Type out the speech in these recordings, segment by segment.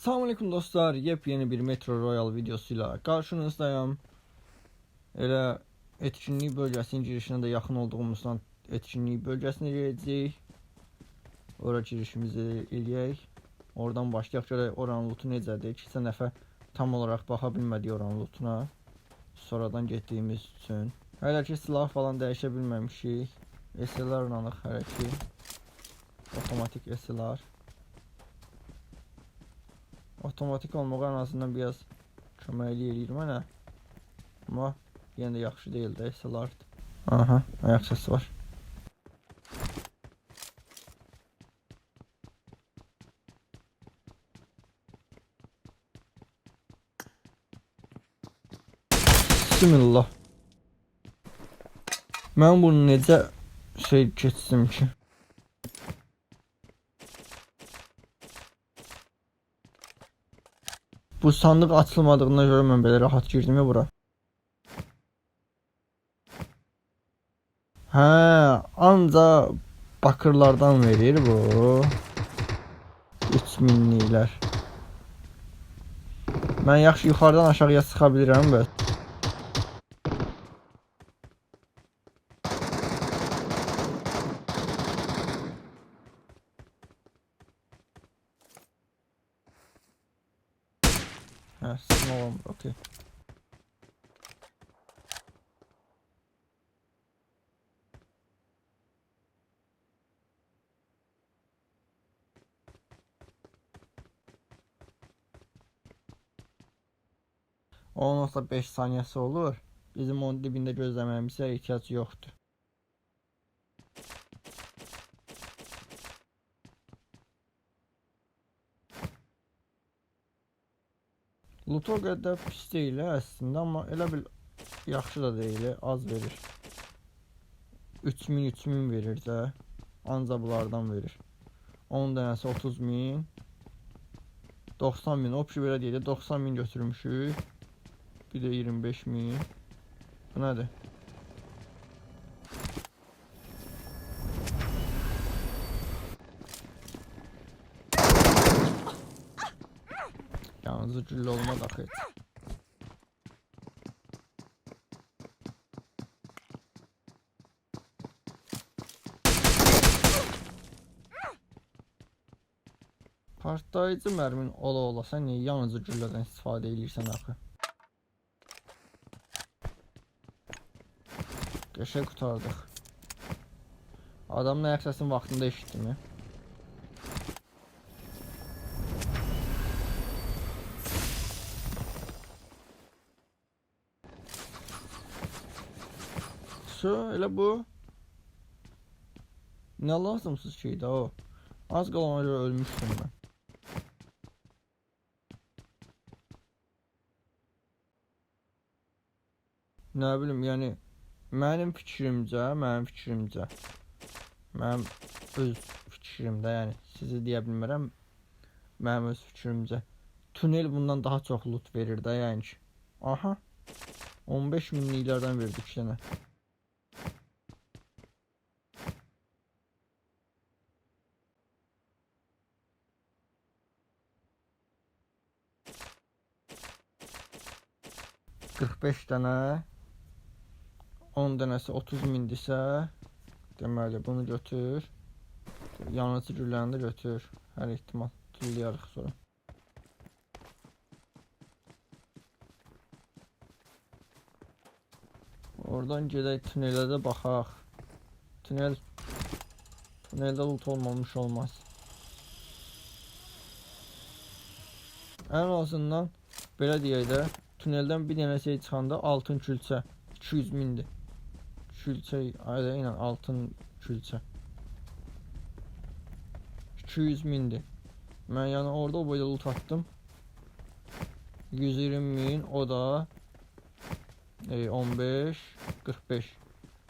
Selamünaleyküm dostlar. Yepyeni bir Metro Royal videosuyla karşınızdayım. Elə etkinlik bölgesinin girişine de yakın olduğumuzdan etkinlik bölgesine girəcəyik. Ora girişimizi eləyək. Oradan başlayaq görək oranın lootu necədir. Keçən dəfə tam olaraq baxa bilmədik oranın lootuna. Sonradan getdiyimiz üçün. Hələ ki silah falan dəyişə bilməmişik. SLR-lanıq hələ ki. Otomatik SLR. Otomatik olmağı en azından biraz köməkli eləyir mənə. Amma yenə də yaxşı deyil də SLR. Aha, ayak səsi var. Bismillah. Mən bunu necə keçdim ki? Bu sandık açılmadığına göre mən belə rahat girdim ya bura. Hə, anca bakırlardan verir bu. 3000'liklər. Mən yaxşı yuxarıdan aşağıya sıxa bilirəm bəs. Hə, small olmur, okey. Onun olsa 5 saniyesi olur. Bizim onun dibində gözləməyimizə ehtiyac yoxdur. Loot o qədər pis deyil əslində, amma elə bil yaxşı da deyil, az verir. 3000 verir də, anca bunlardan verir. 10 dənəsi 30.000, 90.000, o pişi belə deyil, 90.000 götürmüşük. Bir de 25.000. Bu nədir? Yalnız güllə olmaz axı. Partlayıcı mərmin ola sən niyə yalnız güllədən istifadə edirsən axı? Qəşəng qurtardıq. Adamın ayak səsini vaxtında eşitdim ya. Şu elə bu. Nə lazımsız şeydi o. Az qalana görə ölmüşdüm mən. Nə bilim, yəni mənim fikrimcə, mənim öz fikrimdə, yəni sizi deyə bilmirəm, mənim öz fikrimcə tunel bundan daha çox loot verir də, yəni ki. Aha, 15.000'liklərdən verdik sənə. $45 dənə, 10 dənəsi 30.000'dirsə, deməli bunu götür. Yanıcı gülləni də götür. Hər ehtimal tullayarıq sonra. Oradan gedək tunelə də baxaq. Tuneldə loot olmamış olmaz. Ən azından belə deyək də, tuneldən bir dənə şey çıxanda altın külçə 200.000'dir. Külçə, aynen altın külçə 200.000'dir. Mən yəni orada o boyda loot attım. 120.000, o da 15, 45,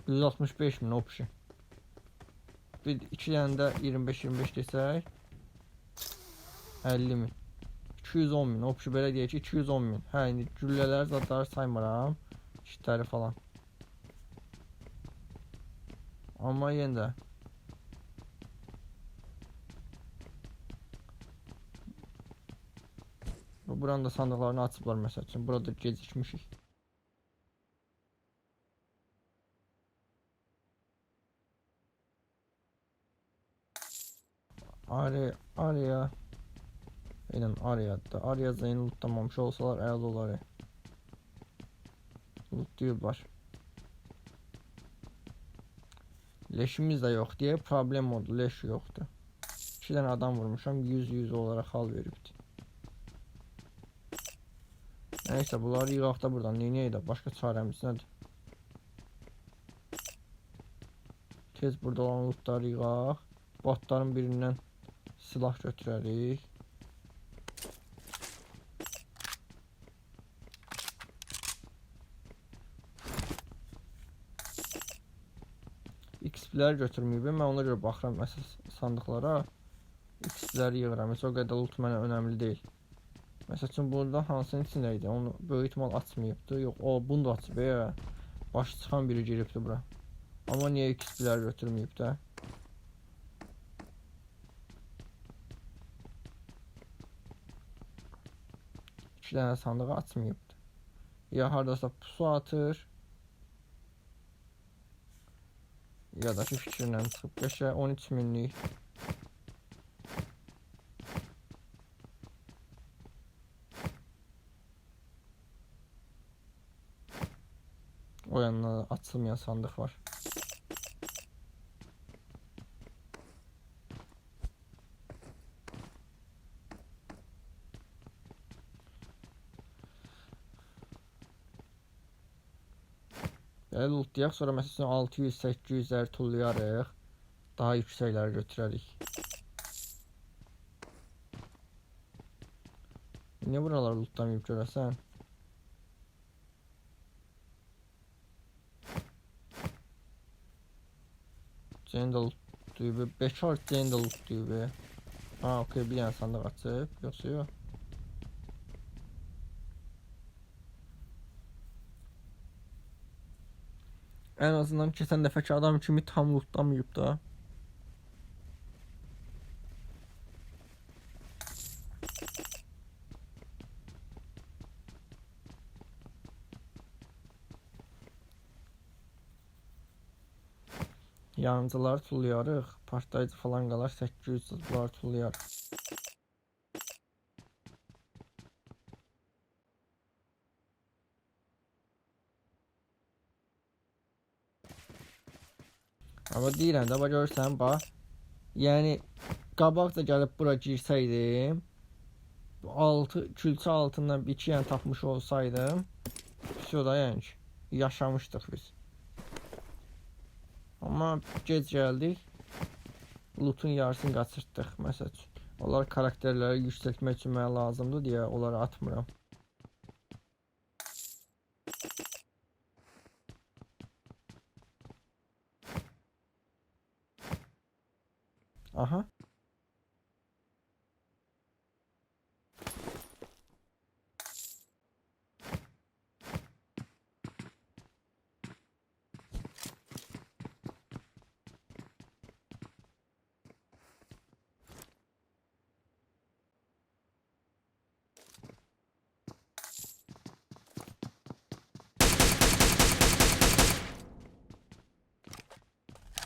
165.000 o pişi. Bir iki dənə də 25 desək 50.000, 210.000 o pişi, belə deyək ki 210.000. Hə, indi güllələri zadları saymıram, işləri falan. Amma yenə də Buranın da sandıqlarını açıblar məsəl üçün. Burada gecikmişik. Araya. Aynen Arya'da. Arya Zeyn'i lootlamamış olsalar əla olar. Lootluyublar. Leşimiz de yok diye problem oldu. Leş yoktu. 2 tane adam vurmuşam. 100 olarak hal veribdi. Neyse bunları yığaq da buradan. Neynəyə də başqa çarəmiz nədir? Tez burada olan lootları yığaq. Botların birindən silah götürərik. XP-ləri götürməyib. Mən ona görə baxıram əsas sandıqlara. XP-ləri yığıram. Heç o qədər loot mənə önəmli deyil. Məsəl üçün burada hansının içində idi? Onu böyük ihtimal açmayıbdı. Yox, o bunu da açıb. Başı çıxan biri giribdi bura. Amma niyə XP-ləri götürməyib də? İki dənə sandığı açmayıbdı. Ya hardasa pusu atır. Ya da ki fikrindən çıxıb qəşə 13 minlik. O yanına açılmayan sandıq var. Belə lootlayaq, sonra məsələn 600-800'ləri tullayarıq. Daha yüksəkləri götürərik. Niyə buraları lootlamayıb görəsən? Jane də lootlayıb. Bekar Jane də lootlayıb. Ha, okey, bir dənə sandıq açıb. Yoxsa yox. En azından keçən dəfəki adam kimi tam lootlamayıb da. Yanıcıları tullayarıq. Partlayıcı falan qalar 800 bunları tullayarıq. Ama deyirəm də, bax görürsən, bax. Yəni qabaqca gəlib bura girsəydim, külçə altından bir iki yəni tapmış olsaydım, все da yəni ki, yaşamışdıq biz. Amma gec gəldik. Loot'un yarısını qaçırtdıq məsəl üçün. Onlar karakterləri yüksəltmək üçün mənə lazımdır deyə onları atmıram. Aha.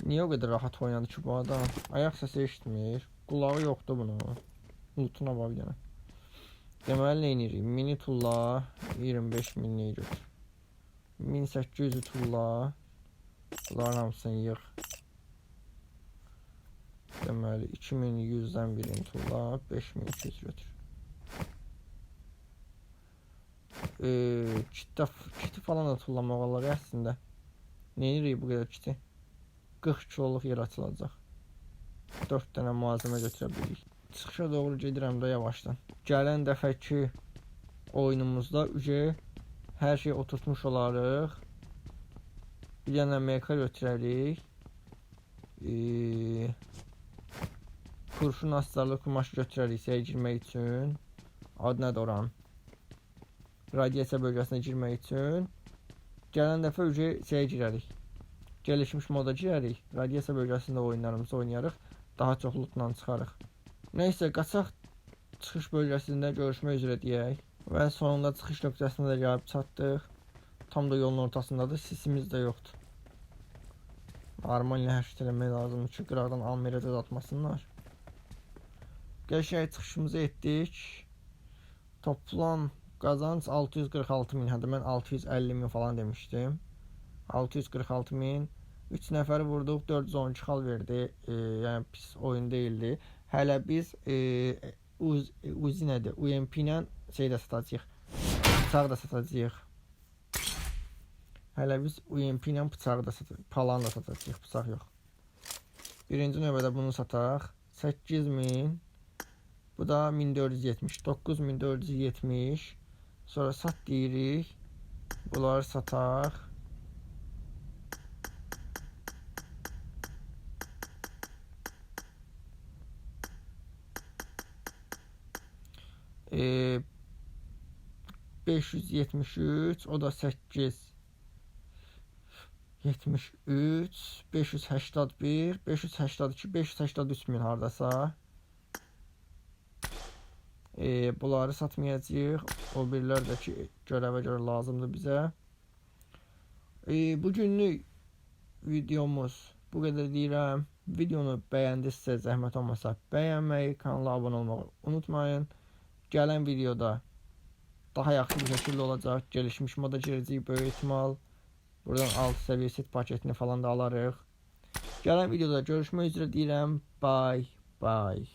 Niye o kadar rahat oynadı ki bu adam? Ayak sesi eşitmir. Kulağı yoktu bunun. Lootuna bak yana. Deməli neyinirik? Mini tulla 25 minliyi götür. 1800 tulla. Bunların hamısını yığ. Deməli 2100'dən birini tulla 5200 götür. Kiti falan da tullamaq olar əslində. Neyinirik bu qədər kiti? 40 kiloluq yer açılacaq. 4 dənə malzemə götürə bilirik. Çıxışa doğru gedirəm də yavaşdan. Gələn dəfəki oyunumuzda hər şey oturtmuş olarıq. Bir dənə meka götürərik. Kurşun astarlı kumaş götürərik səyə girmək üçün. Adı nədir oranın? Radiasiya bölgəsinə girmək üçün. Gələn dəfə səyə girərik. Gelişmiş moda girərik. Radiasiya bölgəsində oyunlarımızı oynayarıq. Daha çox lootla çıxarıq. Neyse, qaçaq çıxış bölgəsində görüşmək üzrə deyək. Və sonunda çıxış nöqtəsinə də gəlib çatdıq. Tam da yolun ortasındadır. Sisimiz də yoxdur. Normal hərəkət eləmək lazımdır ki, qıraqdan Almerədə də atmasınlar. Qəşəng çıxışımızı etdik. Toplam qazanc 646.000. Hətta mən 650.000 falan demişdim. 646.000. 3 nəfəri vurduq, 412 xal verdi. Yəni pis oyun değildi. Hələ biz Uzi nədir? UMP ilə şey də satacağıq. Bıçaq da satacağıq. Hələ biz UMP ilə bıçağı da satacağıq. Palan da satacağıq, bıçaq yox. Birinci növbədə bunu sataq. 8.000. Bu da 1470. 9470. Sonra sat deyirik. Bunları sataq. Ee, 573, o da 8 73, 581, 582, 583 min hardasa. Bunları satmayacağıq. O birlər də ki, görəvə görə lazımdır bizə. Bugünlük videomuz bu qədər deyirəm. Videonu bəyəndinizsə, zəhmət olmasa bəyənməyi, kanala abunə olmağı unutmayın. Gələn videoda daha yaxşı bir şəkildə olacaq. Gelişmiş moda girəcəyik böyük ehtimal. Buradan 6 səviyyə set paketini falan da alarıq. Gələn videoda görüşmək üzrə deyirəm. Bye bye.